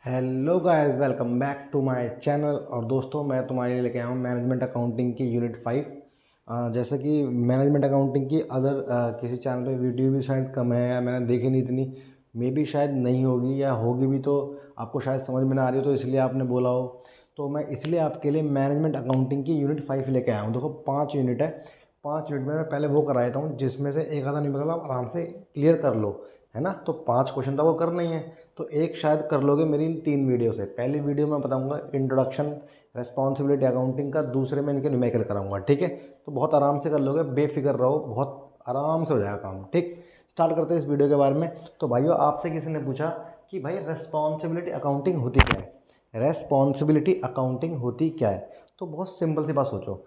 Hello guys, welcome back to my channel. और दोस्तों, मैं तुम्हारे लिए लेके आया हूँ मैनेजमेंट अकाउंटिंग की यूनिट 5। जैसे कि मैनेजमेंट अकाउंटिंग की अदर किसी चैनल पे वीडियो भी शायद कम है या मैंने देखी नहीं इतनी, मे भी शायद नहीं होगी या होगी भी तो आपको शायद समझ में ना आ रही हो, तो इसलिए आपने बोला हो। तो मैं इसलिए आपके लिए मैनेजमेंट अकाउंटिंग की यूनिट 5 लेके आया हूँ। देखो, 5 यूनिट है। 5 यूनिट में मैं पहले वो करा देता हूँ जिसमें से एक आधा नहीं मतलब आप आराम से क्लियर कर लो, है ना। तो 5 क्वेश्चन तो वो करना ही है, तो एक शायद कर लोगे मेरी इन 3 वीडियो से। पहली वीडियो में बताऊंगा इंट्रोडक्शन रेस्पॉन्सिबिलिटी अकाउंटिंग का, दूसरे में इनके न्यूमेरिकल कराऊंगा, ठीक है। तो बहुत आराम से कर लोगे, बेफिक्र रहो, बहुत आराम से हो जाएगा काम, ठीक। स्टार्ट करते हैं इस वीडियो के बारे में। तो भाइयों, आपसे किसी ने पूछा कि भाई रेस्पॉन्सिबिलिटी अकाउंटिंग होती क्या है, रेस्पॉन्सिबिलिटी अकाउंटिंग होती क्या है। तो बहुत सिंपल सी बात सोचो,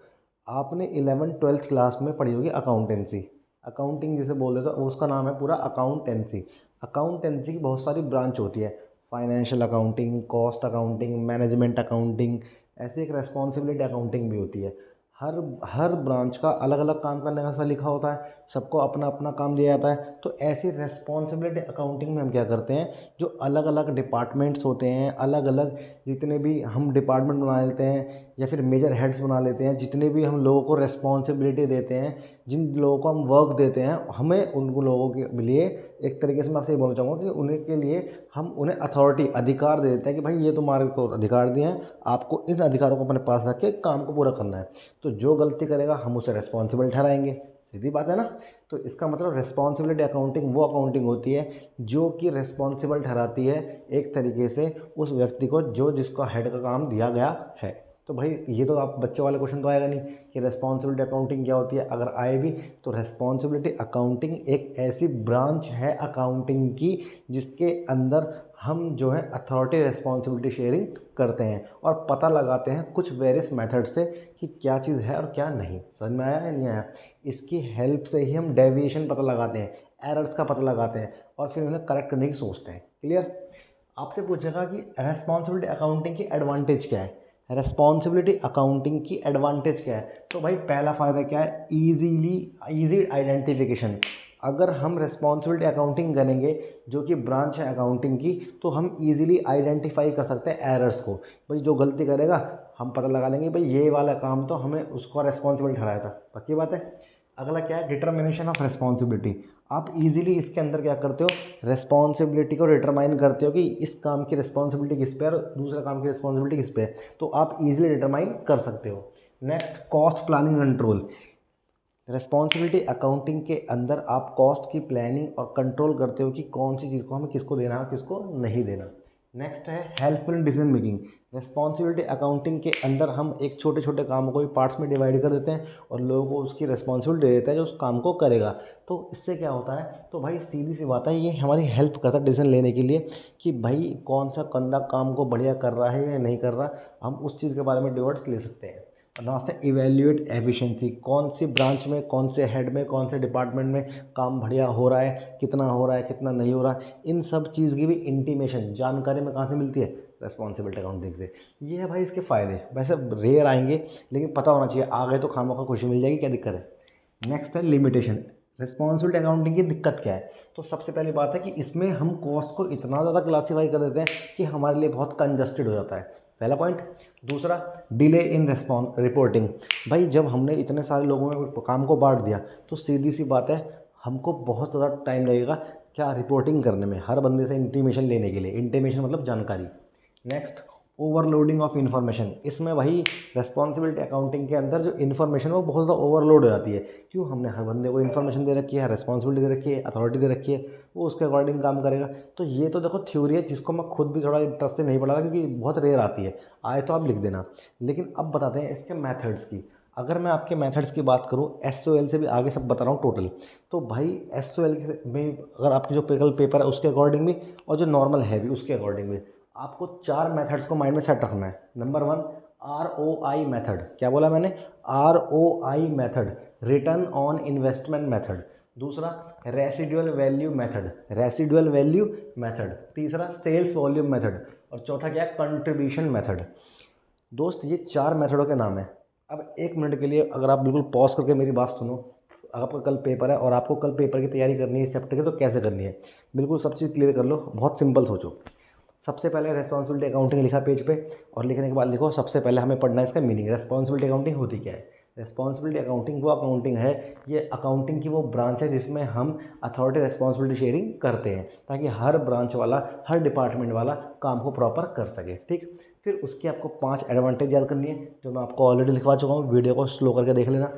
आपने 11th-12th क्लास में पढ़ी होगी अकाउंटेंसी। अकाउंटिंग जिसे बोल देते हो उसका नाम है पूरा अकाउंटेंसी। अकाउंटेंसी की बहुत सारी ब्रांच होती है, financial accounting, cost accounting, management accounting, ऐसे एक रेस्पॉन्सिबिलिटी अकाउंटिंग भी होती है। हर हर ब्रांच का अलग अलग काम करने का सा लिखा होता है, सबको अपना अपना काम दिया जाता है। तो ऐसी रेस्पॉन्सिबिलिटी अकाउंटिंग में हम क्या करते हैं, जो अलग अलग डिपार्टमेंट्स होते हैं, अलग अलग जितने भी हम डिपार्टमेंट बना लेते हैं या फिर मेजर हेड्स बना लेते हैं, जितने भी हम लोगों को रेस्पॉन्सिबिलिटी देते हैं, जिन लोगों को हम वर्क देते हैं, हमें उन लोगों के लिए एक तरीके से मैं आपसे ये बोलना चाहूँगा कि उन्हीं के लिए हम उन्हें अथॉरिटी अधिकार दे देते हैं कि भाई ये तुम्हारे को अधिकार दिए हैं, आपको इन अधिकारों को अपने पास रख के काम को पूरा करना है। तो जो गलती करेगा हम उसे रिस्पॉन्सिबल ठहराएंगे, सीधी बात है ना। तो इसका मतलब रिस्पॉन्सिबिलिटी अकाउंटिंग वो अकाउंटिंग होती है जो कि रिस्पॉन्सिबल ठहराती है एक तरीके से उस व्यक्ति को जो जिसका हेड का काम दिया गया है। तो भाई ये तो आप बच्चों वाले क्वेश्चन तो आएगा नहीं कि रेस्पॉन्सिबिलिटी अकाउंटिंग क्या होती है। अगर आए भी तो रेस्पॉन्सिबिलिटी अकाउंटिंग एक ऐसी ब्रांच है अकाउंटिंग की जिसके अंदर हम जो है अथॉरिटी रेस्पॉन्सिबिलिटी शेयरिंग करते हैं और पता लगाते हैं कुछ वेरियस मेथड से कि क्या चीज़ है और क्या नहीं। समझ में आया या नहीं आया। इसकी हेल्प से ही हम डेविएशन पता लगाते हैं, एरर्स का पता लगाते हैं और फिर उन्हें करेक्ट करने की सोचते हैं। क्लियर। आपसे पूछेगा कि रेस्पॉन्सिबिलिटी अकाउंटिंग की एडवांटेज क्या है, रेस्पॉन्सिबिलिटी अकाउंटिंग की एडवांटेज क्या है। तो भाई पहला फ़ायदा क्या है, ईजी आइडेंटिफिकेशन। अगर हम रेस्पॉन्सिबिलिटी अकाउंटिंग करेंगे जो कि ब्रांच है अकाउंटिंग की, तो हम इजीली आइडेंटिफाई कर सकते हैं एरर्स को। भाई जो गलती करेगा हम पता लगा लेंगे भाई ये वाला काम तो हमें उसको रेस्पॉन्सिबल ठहराया था, पक्की बात है। अगला क्या है, डिटर्मिनेशन ऑफ रिस्पॉन्सिबिलिटी। आप इजीली इसके अंदर क्या करते हो, रिस्पॉन्सिबिलिटी को डिटरमाइन करते हो कि इस काम की रिस्पॉन्सिबिलिटी किस पे है और दूसरे काम की रिस्पॉन्सिबिलिटी किस पे है, तो आप इजीली डिटरमाइन कर सकते हो। Next, cost planning control. Responsibility accounting के अंदर आप कॉस्ट की प्लानिंग और कंट्रोल करते हो कि कौन सी चीज़ को हमें किसको देना है और किसको नहीं देना। नेक्स्ट है helpful in decision making. Responsibility accounting के अंदर हम एक छोटे छोटे कामों को भी पार्ट्स में डिवाइड कर देते हैं और लोगों को उसकी रिस्पॉन्सिबिलिटी दे देते हैं जो उस काम को करेगा। तो इससे क्या होता है, तो भाई सीधी सी बात है, ये हमारी हेल्प करता है डिसीजन लेने के लिए कि भाई कौन सा कंधा काम को बढ़िया कर रहा है या नहीं कर रहा, हम उस चीज़ के बारे में डिवर्ट्स ले सकते हैं। लास्ट है इवेल्युएट एफिशिएंसी। कौन सी ब्रांच में, कौन से हेड में, कौन से डिपार्टमेंट में काम बढ़िया हो रहा है, कितना हो रहा है, कितना नहीं हो रहा है, इन सब चीज़ की भी इंटीमेशन जानकारी में कहाँ से मिलती है, रेस्पॉन्सिबिलिटी अकाउंटिंग से। ये है भाई इसके फ़ायदे, वैसे रेयर आएंगे लेकिन पता होना चाहिए, आ गए तो खामोखा खुशी मिल जाएगी, क्या दिक्कत है। नेक्स्ट है लिमिटेशन। रिस्पॉन्सिबिलिटी अकाउंटिंग की दिक्कत क्या है, तो सबसे पहली बात है कि इसमें हम कॉस्ट को इतना ज़्यादा क्लासीफाई कर देते हैं कि हमारे लिए बहुत कंजस्टेड हो जाता है, पहला पॉइंट। दूसरा, डिले इन रिस्पॉन्स रिपोर्टिंग। भाई जब हमने इतने सारे लोगों में काम को बांट दिया तो सीधी सी बात है हमको बहुत ज़्यादा टाइम लगेगा क्या रिपोर्टिंग करने में, हर बंदे से इंटीमेशन लेने के लिए। इंटीमेशन मतलब जानकारी। Next, overloading of information. इसमें भाई रेस्पॉन्सिबिलिटी अकाउंटिंग के अंदर जो इन्फॉर्मेशन है वो बहुत ज़्यादा ओवरलोड हो जाती है। क्यों, हमने हर बंदे को इन्फॉर्मेशन दे रखी है, रेस्पॉन्सिबिलिटी दे रखी है, अथॉरिटी दे रखी है, वो उसके अकॉर्डिंग काम करेगा। तो ये तो देखो थ्योरी है जिसको मैं खुद भी थोड़ा इंटरेस्ट से नहीं पढ़ा रहा क्योंकि बहुत रेयर आती है, आए तो आप लिख देना। लेकिन अब बताते हैं इसके मैथड्स की। अगर मैं आपके मेथड्स की बात करूं, एसओएल से भी आगे सब बता रहा हूं टोटल, तो भाई एसओएल में अगर आपकी जो पेपर है उसके अकॉर्डिंग भी और जो नॉर्मल है भी उसके अकॉर्डिंग भी आपको 4 मेथड्स को माइंड में सेट रखना है। Number 1, ROI method. क्या बोला मैंने, ROI method, return on investment method. दूसरा, residual value method, residual value method. तीसरा, सेल्स वॉल्यूम मेथड। और चौथा क्या है, कंट्रीब्यूशन मेथड। दोस्त ये 4 मेथडों के नाम है। अब 1 मिनट के लिए अगर आप बिल्कुल पॉज करके मेरी बात सुनो, आपका कल पेपर है और आपको कल पेपर की तैयारी करनी है इस चैप्टर की, तो कैसे करनी है बिल्कुल सब चीज़ क्लियर कर लो, बहुत सिंपल सोचो। सबसे पहले रिस्पॉन्सिबिलिटी अकाउंटिंग लिखा पेज पे, और लिखने के बाद लिखो सबसे पहले हमें पढ़ना है इसका मीनिंग। रिस्पॉन्सिबिलिटी अकाउंटिंग होती क्या है? रिस्पॉन्सिबिलिटी अकाउंटिंग वो अकाउंटिंग है, ये अकाउंटिंग की वो ब्रांच है जिसमें हम अथॉरिटी रिस्पॉन्सिबिलिटी शेयरिंग करते हैं, ताकि हर ब्रांच वाला, हर डिपार्टमेंट वाला काम को प्रॉपर कर सके। ठीक, फिर उसकी आपको 5 एडवांटेज याद करनी है, जो मैं आपको ऑलरेडी लिखवा चुका हूँ, वीडियो को स्लो करके देख लेना।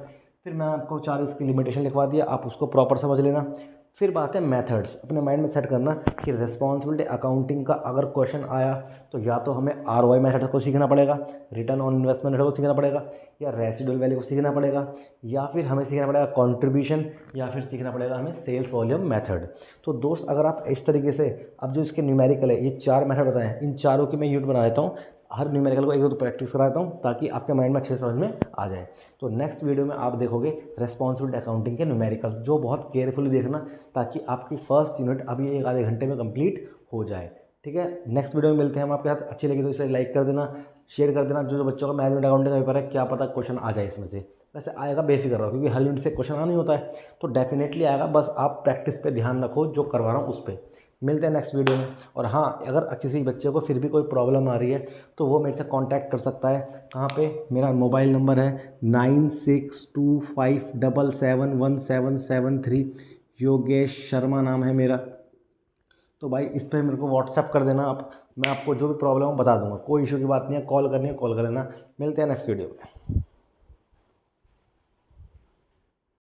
फिर मैं आपको 4 इसकी लिमिटेशन लिखवा दिया, आप उसको प्रॉपर समझ लेना। फिर बात है मेथड्स, अपने माइंड में सेट करना कि रिस्पॉन्सिबिलिटी अकाउंटिंग का अगर क्वेश्चन आया तो या तो हमें ROI मेथड को सीखना पड़ेगा, रिटर्न ऑन इन्वेस्टमेंट मेथड को सीखना पड़ेगा, या रेसिडुअल वैल्यू को सीखना पड़ेगा, या फिर हमें सीखना पड़ेगा कंट्रीब्यूशन, या फिर सीखना पड़ेगा हमें सेल्स वॉल्यूम मेथड। तो दोस्त अगर आप इस तरीके से, अब जो इसके न्यूमेरिकल है, ये 4 मेथड बताए हैं, इन चारों की मैं यूनिट बना देता हूँ, हर न्यूमेरिकल को एक दो प्रैक्टिस कराता हूँ ताकि आपके माइंड में अच्छे से समझ में आ जाए। तो नेक्स्ट वीडियो में आप देखोगे रिस्पॉन्सिबिलिटी अकाउंटिंग के न्यूमेरिकल, जो बहुत केयरफुली देखना ताकि आपकी फर्स्ट यूनिट अभी 1 आधे घंटे में कंप्लीट हो जाए। ठीक है, नेक्स्ट वीडियो में मिलते हैं हम आपके साथ। अच्छी लगी तो इसे लाइक कर देना, शेयर कर देना। जो बच्चों का मैनेजमेंट अकाउंटिंग का पेपर है, क्या पता क्वेश्चन आ जाए इसमें से। वैसे आएगा, बेफिक्र रहो, क्योंकि हर यूनिट से क्वेश्चन आना नहीं होता है, तो डेफिनेटली आएगा। बस आप प्रैक्टिस पे ध्यान रखो, जो करवा रहा हूँ उस पर। मिलते हैं नेक्स्ट वीडियो में। और हाँ, अगर किसी बच्चे को फिर भी कोई प्रॉब्लम आ रही है तो वो मेरे से कांटेक्ट कर सकता है। कहाँ पे? मेरा मोबाइल नंबर है 9625771773। योगेश शर्मा नाम है मेरा। तो भाई इस पर मेरे को व्हाट्सएप कर देना आप, मैं आपको जो भी प्रॉब्लम हो बता दूंगा। कोई इशू की बात नहीं है, कॉल करनी है कॉल कर लेना। मिलते हैं नेक्स्ट वीडियो में।